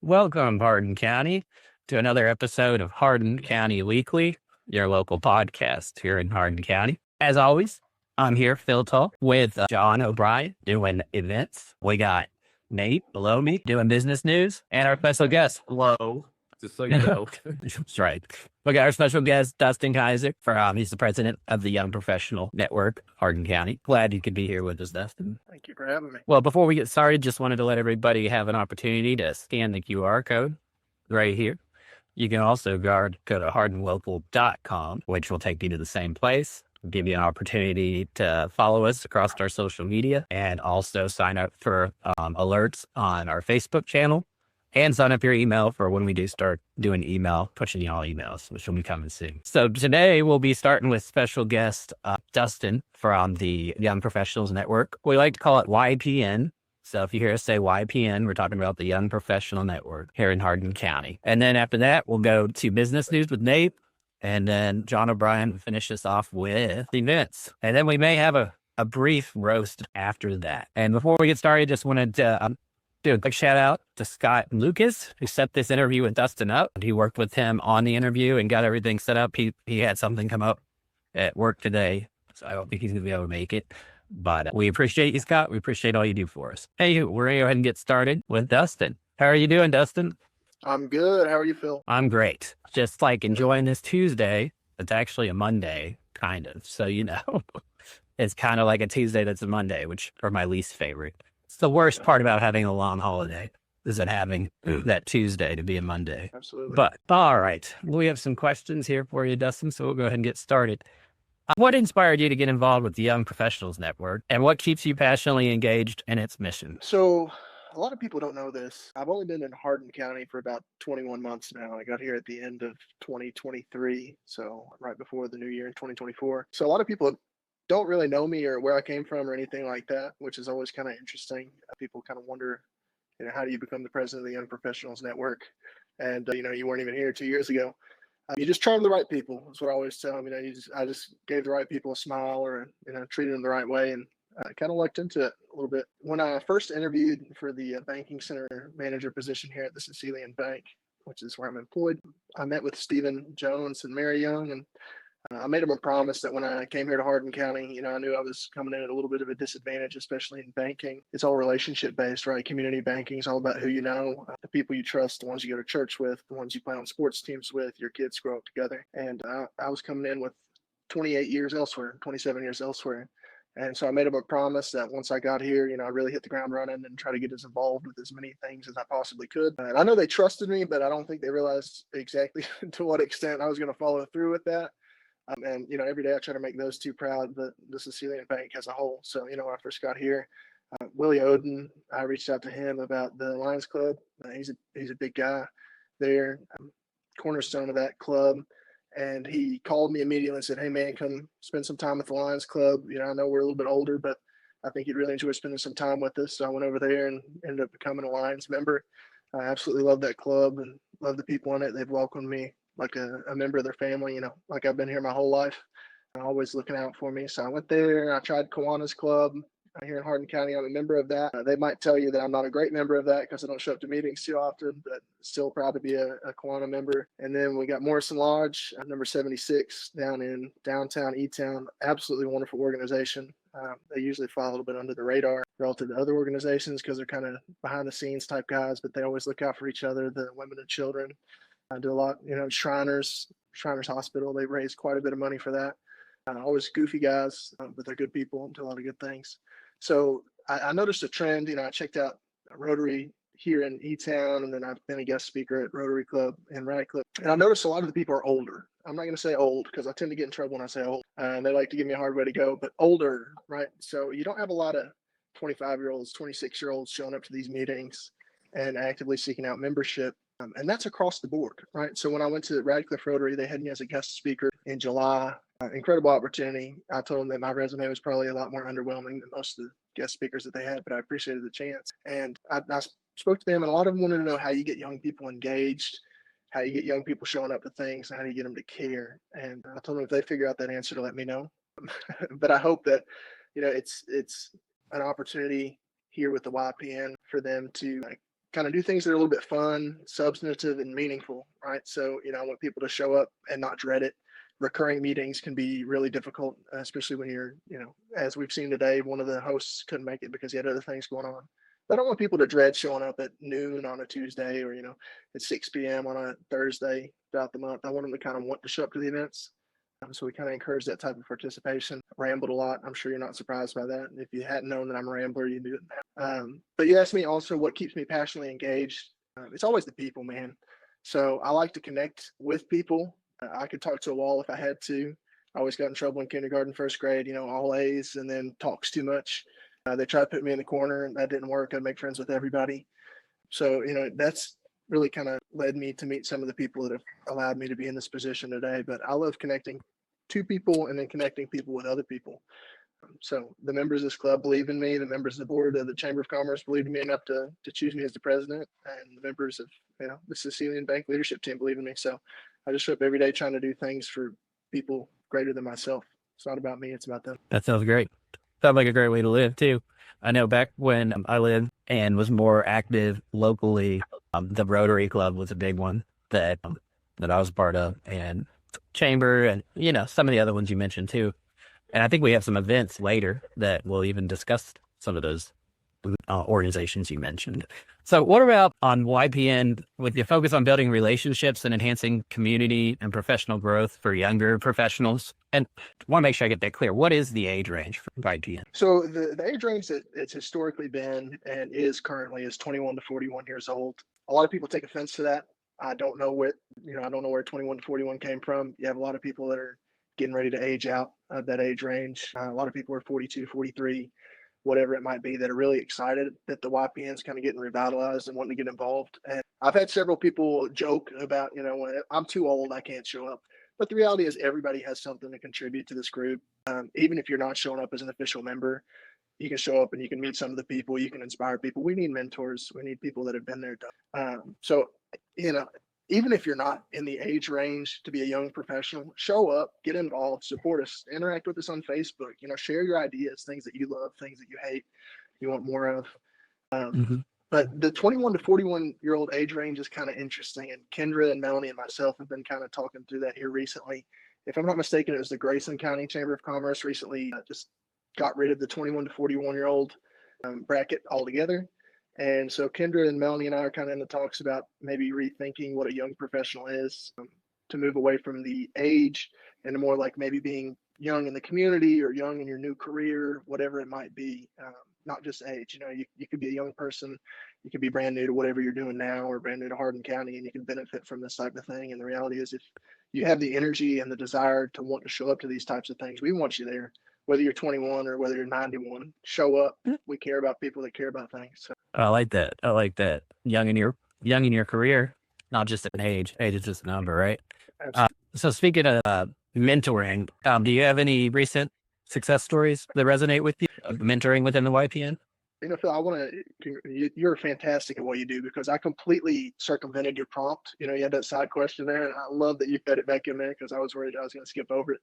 Welcome, Hardin County, to another episode of Hardin County Weekly, your local podcast here in Hardin County. As always, I'm here, Phil Tull, with John O'Brien doing events. We got Nate below me doing business news, and our special guest, hello. Just so you know. That's right. We got our special guest, Dustin Kiser, he's the president of the Young Professional Network, Hardin County. Glad you could be here with us, Dustin. Thank you for having me. Well, before we get started, just wanted to let everybody have an opportunity to scan the QR code right here. You can also go to hardinlocal.com, which will take you to the same place, give you an opportunity to follow us across our social media, and also sign up for alerts on our Facebook channel, and sign up your email for when we do start doing pushing y'all emails, which will be coming soon. So today we'll be starting with special guest Dustin from the Young Professionals Network. We like to call it YPN. So if you hear us say YPN, we're talking about the Young Professional Network here in Hardin County. And then after that, we'll go to business news with Nate. And then John O'Brien will finish us off with events. And then we may have a brief roast after that. And before we get started, just wanted to do a quick shout out to Scott Lucas, who set this interview with Dustin up. He worked with him on the interview and got everything set up. He had something come up at work today, so I don't think he's going to be able to make it. But we appreciate you, Scott. We appreciate all you do for us. Hey, we're going to go ahead and get started with Dustin. How are you doing, Dustin? I'm good. How are you, Phil? I'm great. Just like enjoying this Tuesday. It's actually a Monday, kind of. So, it's kind of like a Tuesday that's a Monday, which are my least favorite. It's the worst part about having a long holiday, is it having that Tuesday to be a Monday. Absolutely. But all right, we have some questions here for you, Dustin, so we'll go ahead and get started. What inspired you to get involved with the Young Professionals Network, and what keeps you passionately engaged in its mission? So a lot of people don't know this. I've only been in Hardin County for about 21 months now. I got here at the end of 2023, so right before the new year in 2024. So a lot of people don't really know me or where I came from or anything like that, which is always kind of interesting. People kind of wonder, how do you become the president of the Young Professionals Network? And, you weren't even here 2 years ago. You just charm the right people. That's what I always tell them. I just gave the right people a smile or, treated them the right way. And I kind of lucked into it a little bit. When I first interviewed for the banking center manager position here at the Sicilian Bank, which is where I'm employed, I met with Stephen Jones and Mary Young, and I made them a promise that when I came here to Hardin County, I knew I was coming in at a little bit of a disadvantage, especially in banking. It's all relationship based, right? Community banking is all about who you know, the people you trust, the ones you go to church with, the ones you play on sports teams with, your kids grow up together. And I was coming in with 28 years elsewhere, 27 years elsewhere. And so I made them a promise that once I got here, I really hit the ground running and try to get as involved with as many things as I possibly could. And I know they trusted me, but I don't think they realized exactly to what extent I was going to follow through with that. And every day I try to make those two proud, the Sicilian Bank as a whole. So when I first got here, Willie Oden, I reached out to him about the Lions Club. He's a big guy there, cornerstone of that club. And he called me immediately and said, "Hey man, come spend some time with the Lions Club. I know we're a little bit older, but I think you'd really enjoy spending some time with us." So I went over there and ended up becoming a Lions member. I absolutely love that club and love the people in it. They've welcomed me like a member of their family, like I've been here my whole life, always looking out for me. So I went there, I tried Kiwanis Club here in Hardin County. I'm a member of that. They might tell you that I'm not a great member of that because I don't show up to meetings too often, but still proud to be a Kiwana member. And then we got Morrison Lodge, number 76, down in downtown E-Town. Absolutely wonderful organization. They usually fly a little bit under the radar relative to other organizations because they're kind of behind the scenes type guys, but they always look out for each other, the women and children. I do a lot, Shriners Hospital. They raise quite a bit of money for that. Always goofy guys, but they're good people and do a lot of good things. So I noticed a trend. I checked out Rotary here in E-Town, and then I've been a guest speaker at Rotary Club in Radcliffe. And I noticed a lot of the people are older. I'm not going to say old because I tend to get in trouble when I say old. And they like to give me a hard way to go, but older, right? So you don't have a lot of 25-year-olds, 26-year-olds showing up to these meetings and actively seeking out membership. And that's across the board, right? So when I went to Radcliffe Rotary, they had me as a guest speaker in July. Incredible opportunity. I told them that my resume was probably a lot more underwhelming than most of the guest speakers that they had, but I appreciated the chance. And I spoke to them, and a lot of them wanted to know how you get young people engaged, how you get young people showing up to things, and how do you get them to care. And I told them if they figure out that answer to let me know. But I hope that, it's an opportunity here with the YPN for them to kind of do things that are a little bit fun, substantive, and meaningful, right? So, I want people to show up and not dread it. Recurring meetings can be really difficult, especially when you're, as we've seen today, one of the hosts couldn't make it because he had other things going on. But I don't want people to dread showing up at noon on a Tuesday or, at 6 p.m. on a Thursday throughout the month. I want them to kind of want to show up to the events. So we kind of encourage that type of participation. Rambled a lot. I'm sure you're not surprised by that. If you hadn't known that I'm a rambler, you knew it now. But you asked me also what keeps me passionately engaged. It's always the people, man. So I like to connect with people. I could talk to a wall if I had to. I always got in trouble in kindergarten, first grade, all A's and then talks too much. They tried to put me in the corner and that didn't work. I'd make friends with everybody. So, that's really kind of led me to meet some of the people that have allowed me to be in this position today. But I love connecting to people and then connecting people with other people. So the members of this club believe in me. The members of the board of the Chamber of Commerce believe in me enough to choose me as the president, and the members of the Sicilian Bank leadership team believe in me. So I just show up every day trying to do things for people greater than myself. It's not about me; it's about them. That sounds great. Sounds like a great way to live too. I know back when I lived and was more active locally, the Rotary Club was a big one that I was part of, and Chamber, and some of the other ones you mentioned too. And I think we have some events later that will even discuss some of those organizations you mentioned. So what about on YPN with your focus on building relationships and enhancing community and professional growth for younger professionals? And I want to make sure I get that clear. What is the age range for YPN? So the age range that it's historically been and is currently is 21 to 41 years old. A lot of people take offense to that. I don't know I don't know where 21 to 41 came from. You have a lot of people that are getting ready to age out of that age range. A lot of people are 42, 43, whatever it might be, that are really excited that the YPN is kind of getting revitalized and wanting to get involved. And I've had several people joke about, when I'm too old, I can't show up. But the reality is everybody has something to contribute to this group. Even if you're not showing up as an official member, you can show up and you can meet some of the people. You can inspire people. We need mentors. We need people that have been there. So, even if you're not in the age range to be a young professional, show up, get involved, support us, interact with us on Facebook. Share your ideas, things that you love, things that you hate, you want more of. But the 21 to 41-year-old age range is kind of interesting. And Kendra and Melanie and myself have been kind of talking through that here recently. If I'm not mistaken, it was the Grayson County Chamber of Commerce recently just got rid of the 21 to 41-year-old bracket altogether. And so Kendra and Melanie and I are kind of in the talks about maybe rethinking what a young professional is, to move away from the age and more like maybe being young in the community or young in your new career, whatever it might be, not just age. You could be a young person, you could be brand new to whatever you're doing now or brand new to Hardin County, and you can benefit from this type of thing. And the reality is if you have the energy and the desire to want to show up to these types of things, we want you there. Whether you're 21 or whether you're 91, show up. We care about people that care about things. So. I like that. I like that. Young in your career, not just an age. Age is just a number, right? So speaking of mentoring, do you have any recent success stories that resonate with you of mentoring within the YPN? Phil, you're fantastic at what you do because I completely circumvented your prompt. You had that side question there, and I love that you fed it back in there because I was worried I was going to skip over it.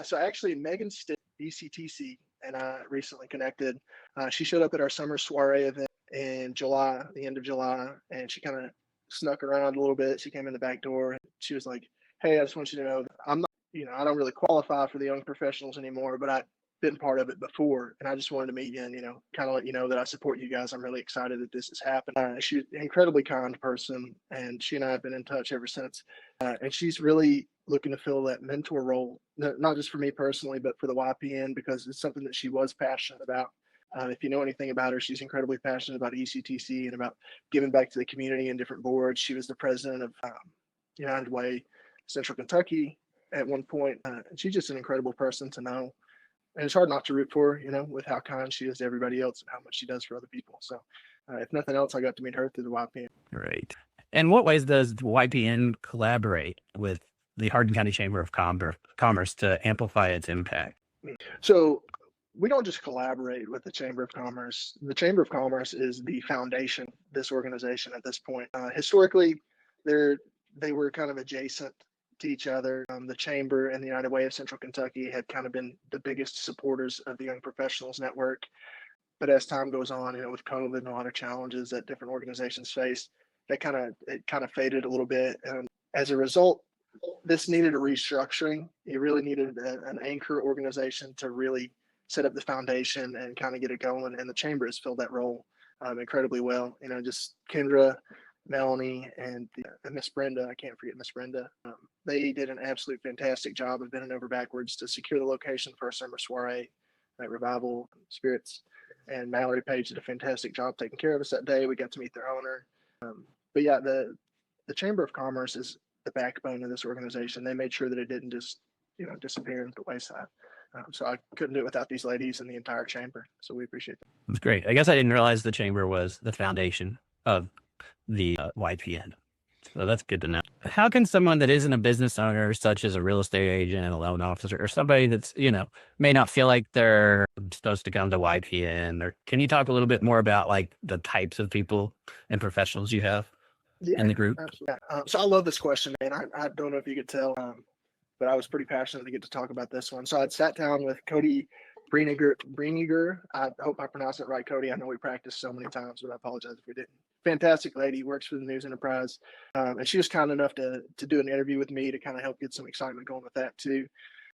So actually, Megan Stitt, ECTC, and I recently connected. She showed up at our summer soiree event in July, the end of July, and she kind of snuck around a little bit. She came in the back door, and she was like, "Hey, I just want you to know I'm not, I don't really qualify for the young professionals anymore, but I've been part of it before, and I just wanted to meet you and, kind of let you know that I support you guys. I'm really excited that this has happened." She's an incredibly kind person, and she and I have been in touch ever since. And she's really looking to fill that mentor role, not just for me personally, but for the YPN, because it's something that she was passionate about. If you know anything about her, she's incredibly passionate about ECTC and about giving back to the community and different boards. She was the president of United Way, Central Kentucky at one point. And she's just an incredible person to know. And it's hard not to root for her, with how kind she is to everybody else and how much she does for other people. So if nothing else, I got to meet her through the YPN. Great. And what ways does the YPN collaborate with the Hardin County Chamber of Commerce to amplify its impact? So we don't just collaborate with the Chamber of Commerce. The Chamber of Commerce is the foundation of this organization at this point. Historically, they were kind of adjacent to each other. The Chamber and the United Way of Central Kentucky had kind of been the biggest supporters of the Young Professionals Network. But as time goes on, with COVID and a lot of challenges that different organizations face, it kind of faded a little bit. And as a result, this needed a restructuring. It really needed an anchor organization to really set up the foundation and kind of get it going. And the chamber has filled that role incredibly well. Just Kendra, Melanie, and Miss Brenda. I can't forget Miss Brenda. They did an absolute fantastic job of bending over backwards to secure the location for our summer soiree at Revival Spirits. And Mallory Page did a fantastic job taking care of us that day. We got to meet their owner. But yeah, the Chamber of Commerce is the backbone of this organization. They made sure that it didn't just disappear into the wayside. So I couldn't do it without these ladies and the entire chamber. So we appreciate that. That's great. I guess I didn't realize the chamber was the foundation of the YPN. So that's good to know. How can someone that isn't a business owner, such as a real estate agent, a loan officer, or somebody that's, may not feel like they're supposed to come to YPN, or can you talk a little bit more about like the types of people and professionals you have in the group? Absolutely. So I love this question, man. I don't know if you could tell, but I was pretty passionate to get to talk about this one. So I'd sat down with Cody Breeniger. I hope I pronounced it right, Cody. I know we practiced so many times, but I apologize if we didn't. Fantastic lady, works for the news enterprise. And she was kind enough to do an interview with me to kind of help get some excitement going with that too.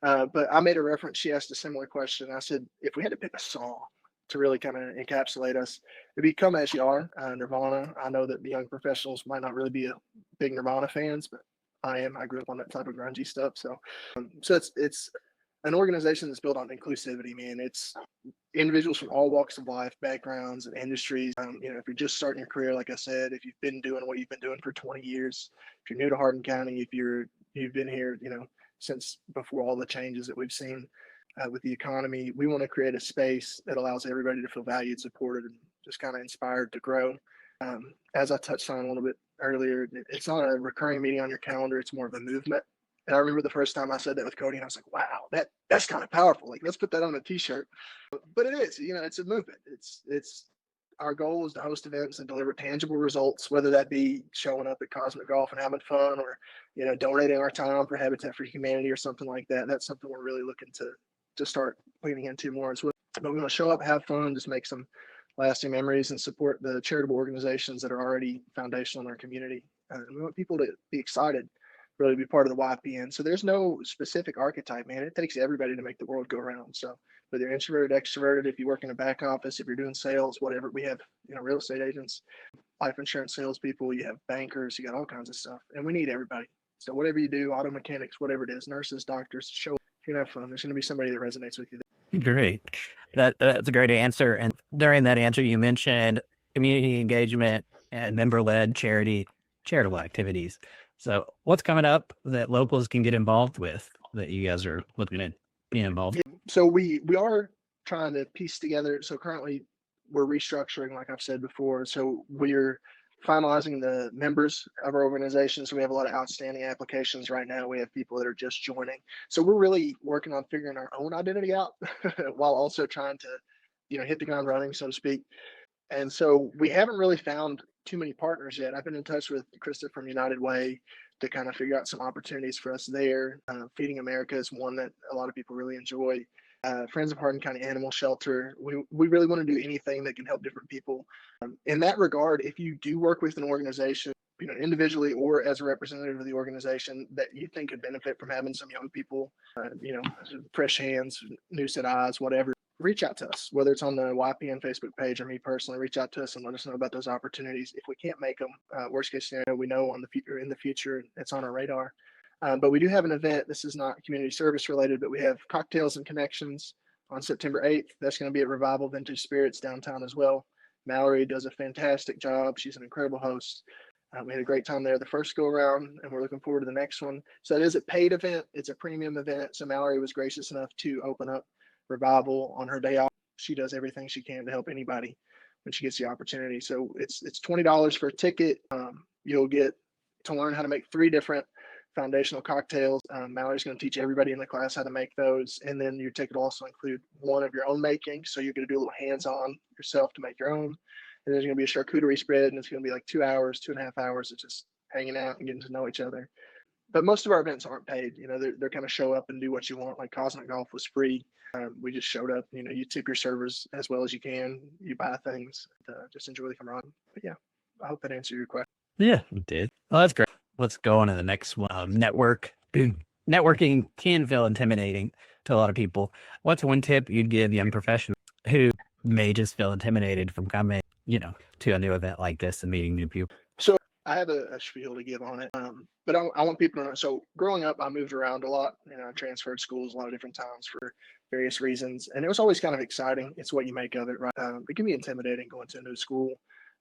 But I made a reference. She asked a similar question. I said, if we had to pick a song to really kind of encapsulate us, it'd be Come As You Are, Nirvana. I know that the young professionals might not really be a big Nirvana fans, but I am. I grew up on that type of grungy stuff. So it's an organization that's built on inclusivity, man. It's individuals from all walks of life, backgrounds, and industries. If you're just starting your career, like I said, if you've been doing what you've been doing for 20 years, if you're new to Hardin County, if you've been here, since before all the changes that we've seen with the economy, we want to create a space that allows everybody to feel valued, supported, and just kind of inspired to grow. As I touched on a little bit earlier, it's not a recurring meeting on your calendar. It's more of a movement. And I remember the first time I said that with Cody, and I was like, wow, that's kind of powerful. Like, let's put that on a t-shirt. But it is, it's a movement. It's our goal is to host events and deliver tangible results, whether that be showing up at Cosmic Golf and having fun, or, donating our time for Habitat for Humanity or something like that. That's something we're really looking to start leaning into more as well. But we want to show up, have fun, just make some lasting memories, and support the charitable organizations that are already foundational in our community. We want people to be excited, really be part of the YPN. So there's no specific archetype, man. It takes everybody to make the world go around. So whether you're introverted, extroverted, if you work in a back office, if you're doing sales, whatever, we have, real estate agents, life insurance salespeople, you have bankers, you got all kinds of stuff, and we need everybody. So whatever you do, auto mechanics, whatever it is, nurses, doctors, show up. You're gonna have fun. There's going to be somebody that resonates with you. Great. That's a great answer. And during that answer, you mentioned community engagement and member-led charitable activities. So what's coming up that locals can get involved with that you guys are looking at being involved? So we are trying to piece together. So currently we're restructuring, like I've said before. So we're finalizing the members of our organization. So we have a lot of outstanding applications right now. We have people that are just joining. So we're really working on figuring our own identity out while also trying to, hit the ground running, so to speak. And so we haven't really found too many partners yet. I've been in touch with Krista from United Way to kind of figure out some opportunities for us there. Feeding America is one that a lot of people really enjoy. Friends of Hardin County Animal Shelter. We really want to do anything that can help different people. In that regard, if you do work with an organization, individually or as a representative of the organization that you think could benefit from having some young people, fresh hands, new set eyes, whatever, reach out to us, whether it's on the YPN Facebook page or me personally. Reach out to us and let us know about those opportunities. If we can't make them, worst case scenario, we know in the future it's on our radar. But we do have an event. This is not community service related, but we have Cocktails and Connections on September 8th. That's going to be at Revival Vintage Spirits downtown as well. Mallory does a fantastic job. She's an incredible host. We had a great time there the first go around, and we're looking forward to the next one. So it is a paid event. It's a premium event. So Mallory was gracious enough to open up Revival on her day off. She does everything she can to help anybody when she gets the opportunity. So it's $20 for a ticket. You'll get to learn how to make 3 different foundational cocktails. Mallory's going to teach everybody in the class how to make those. And then your ticket will also include one of your own making. So you're going to do a little hands-on yourself to make your own. And there's going to be a charcuterie spread, and it's going to be like 2 hours, 2.5 hours of just hanging out and getting to know each other. But most of our events aren't paid. They're kind of show up and do what you want. Like Cosmic Golf was free. We just showed up. You tip your servers as well as you can. You buy things. Just enjoy the camaraderie. But yeah, I hope that answered your question. Yeah, it did. Well, that's great. Let's go on to the next one. Networking can feel intimidating to a lot of people. What's one tip you'd give young professionals who may just feel intimidated from coming, to a new event like this and meeting new people? So I have a spiel to give on it. But I want people to know. So growing up, I moved around a lot. I transferred schools a lot of different times for various reasons. And it was always kind of exciting. It's what you make of it, right? It can be intimidating going to a new school,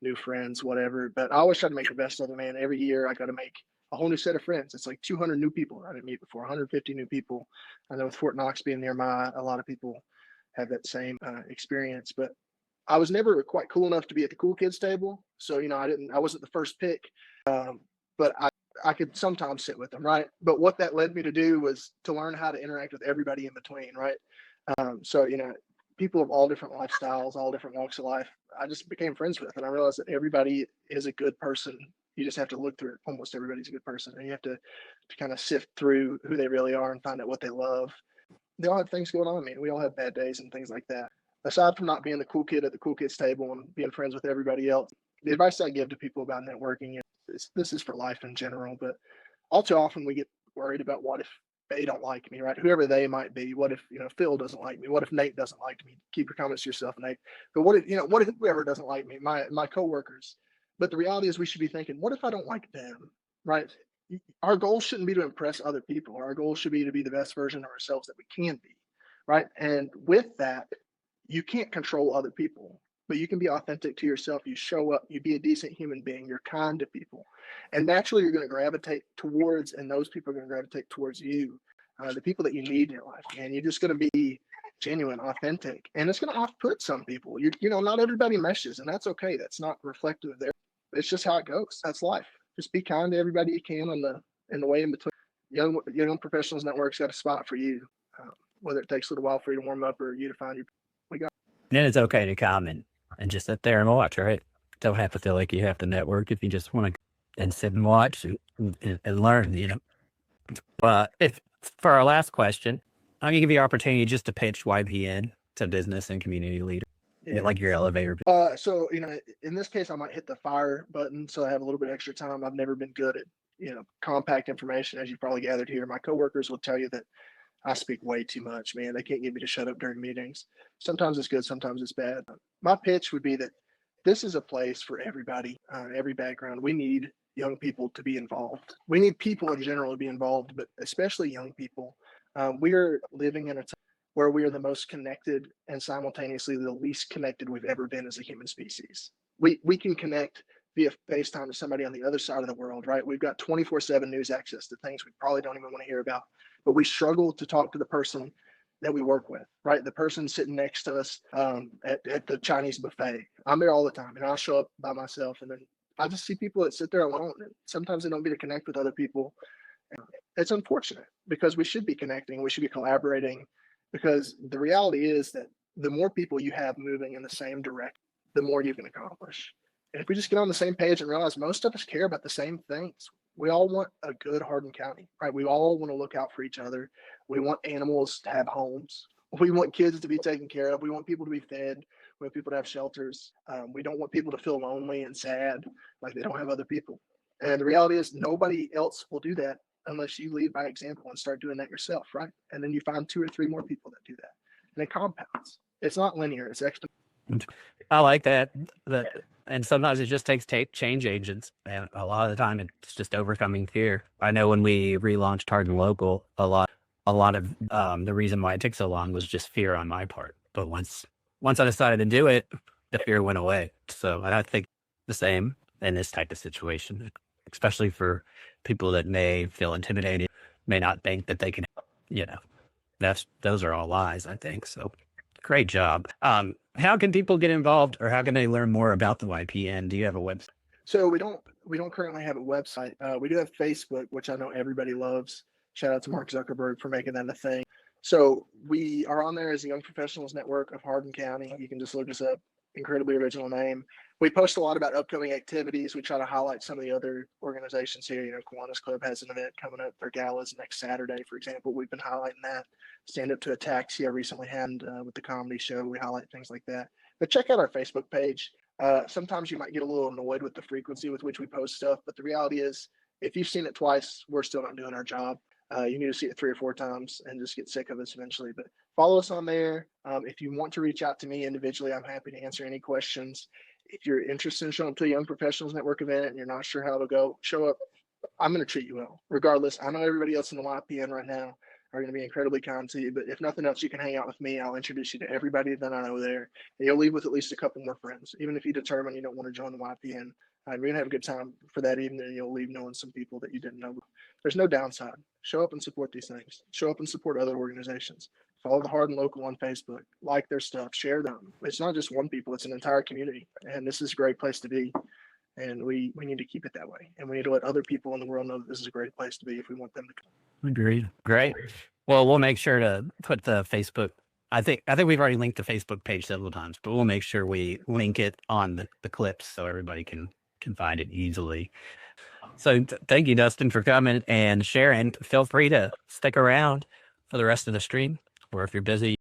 new friends, whatever. But I always try to make the best of it, man. Every year I got to make a whole new set of friends. It's like 200 new people I didn't meet before, 150 new people. I know with Fort Knox being near a lot of people have that same experience. But I was never quite cool enough to be at the cool kids table. So, I wasn't the first pick. But I could sometimes sit with them, right? But what that led me to do was to learn how to interact with everybody in between, right? So, people of all different lifestyles, all different walks of life, I just became friends with. And I realized that everybody is a good person. You just have to look through it. Almost everybody's a good person. And you have to kind of sift through who they really are and find out what they love. They all have things going on. I mean, we all have bad days and things like that. Aside from not being the cool kid at the cool kids table and being friends with everybody else, the advice I give to people about networking this is for life in general, but all too often we get worried about what if they don't like me, right? Whoever they might be. What if Phil doesn't like me? What if Nate doesn't like me? Keep your comments to yourself, Nate. But what if whoever doesn't like me, my coworkers? But the reality is we should be thinking, what if I don't like them, right? Our goal shouldn't be to impress other people. Our goal should be to be the best version of ourselves that we can be, right? And with that, you can't control other people, but you can be authentic to yourself. You show up, you be a decent human being, you're kind to people. And naturally, you're going to gravitate towards, and those people are going to gravitate towards you, the people that you need in your life. And you're just going to be genuine, authentic. And it's going to off-put some people. Not everybody meshes, and that's okay. That's not reflective of there. It's just how it goes. That's life. Just be kind to everybody you can in the way in between. Young Professionals Network's got a spot for you, whether it takes a little while for you to warm up or you to find your. Then it's okay to comment and just sit there and watch, right? Don't have to feel like you have to network if you just want to and sit and watch and learn, if for our last question, I'm going to give you an opportunity just to pitch YPN to business and community leaders, like your elevator. So, in this case, I might hit the fire button so I have a little bit extra time. I've never been good at, compact information, as you probably gathered here. My coworkers will tell you that I speak way too much, man. They can't get me to shut up during meetings. Sometimes it's good, sometimes it's bad. My pitch would be that this is a place for everybody, every background. We need young people to be involved. We need people in general to be involved, but especially young people. We are living in a time where we are the most connected and simultaneously the least connected we've ever been as a human species. We can connect via FaceTime to somebody on the other side of the world, right? We've got 24/7 news access to things we probably don't even want to hear about, but we struggle to talk to the person that we work with, right? The person sitting next to us at the Chinese buffet. I'm there all the time, and I'll show up by myself, and then I just see people that sit there alone. And sometimes they don't get to connect with other people. It's unfortunate because we should be connecting, we should be collaborating, because the reality is that the more people you have moving in the same direction, the more you can accomplish. And if we just get on the same page and realize most of us care about the same things, we all want a good Hardin County, right? We all want to look out for each other. We want animals to have homes. We want kids to be taken care of. We want people to be fed. We want people to have shelters. We don't want people to feel lonely and sad, like they don't have other people. And the reality is nobody else will do that unless you lead by example and start doing that yourself, right? And then you find 2 or 3 more people that do that. And it compounds. It's not linear. It's extra. I like that. And sometimes it just takes change agents. And a lot of the time it's just overcoming fear. I know when we relaunched Hardin Local, a lot of the reason why it took so long was just fear on my part. But once I decided to do it, the fear went away. So I think the same in this type of situation, especially for people that may feel intimidated, may not think that they can, those are all lies, I think. So great job. How can people get involved, or how can they learn more about the YPN? Do you have a website? So we don't currently have a website. We do have Facebook, which I know everybody loves. Shout out to Mark Zuckerberg for making that a thing. So we are on there as the Young Professionals Network of Hardin County. You can just look us up. incredibly original name. We post a lot about upcoming activities. We try to highlight some of the other organizations here. Kiwanis Club has an event coming up for galas next Saturday, for example. We've been highlighting that. Stand Up to Ataxia recently had with the comedy show. We highlight things like that. But check out our Facebook page. Sometimes you might get a little annoyed with the frequency with which we post stuff, but the reality is, if you've seen it twice, we're still not doing our job. You need to see it 3 or 4 times and just get sick of us eventually. But follow us on there. If you want to reach out to me individually, I'm happy to answer any questions. If you're interested in showing up to a Young Professionals Network event and you're not sure how to go, show up. I'm going to treat you well. Regardless, I know everybody else in the YPN right now are going to be incredibly kind to you, but if nothing else, you can hang out with me. I'll introduce you to everybody that I know there, and you'll leave with at least a couple more friends. Even if you determine you don't want to join the YPN, we're going to have a good time for that evening, and you'll leave knowing some people that you didn't know. There's no downside. Show up and support these things. Show up and support other organizations. Follow the Hardin Local on Facebook. Like their stuff. Share them. It's not just one people. It's an entire community, and this is a great place to be. And we need to keep it that way. And we need to let other people in the world know that this is a great place to be if we want them to come. Agreed. Great. Well, we'll make sure to put the Facebook. I think we've already linked the Facebook page several times, but we'll make sure we link it on the clips so everybody can find it easily. So thank you, Dustin, for coming and sharing. Feel free to stick around for the rest of the stream, or if you're busy,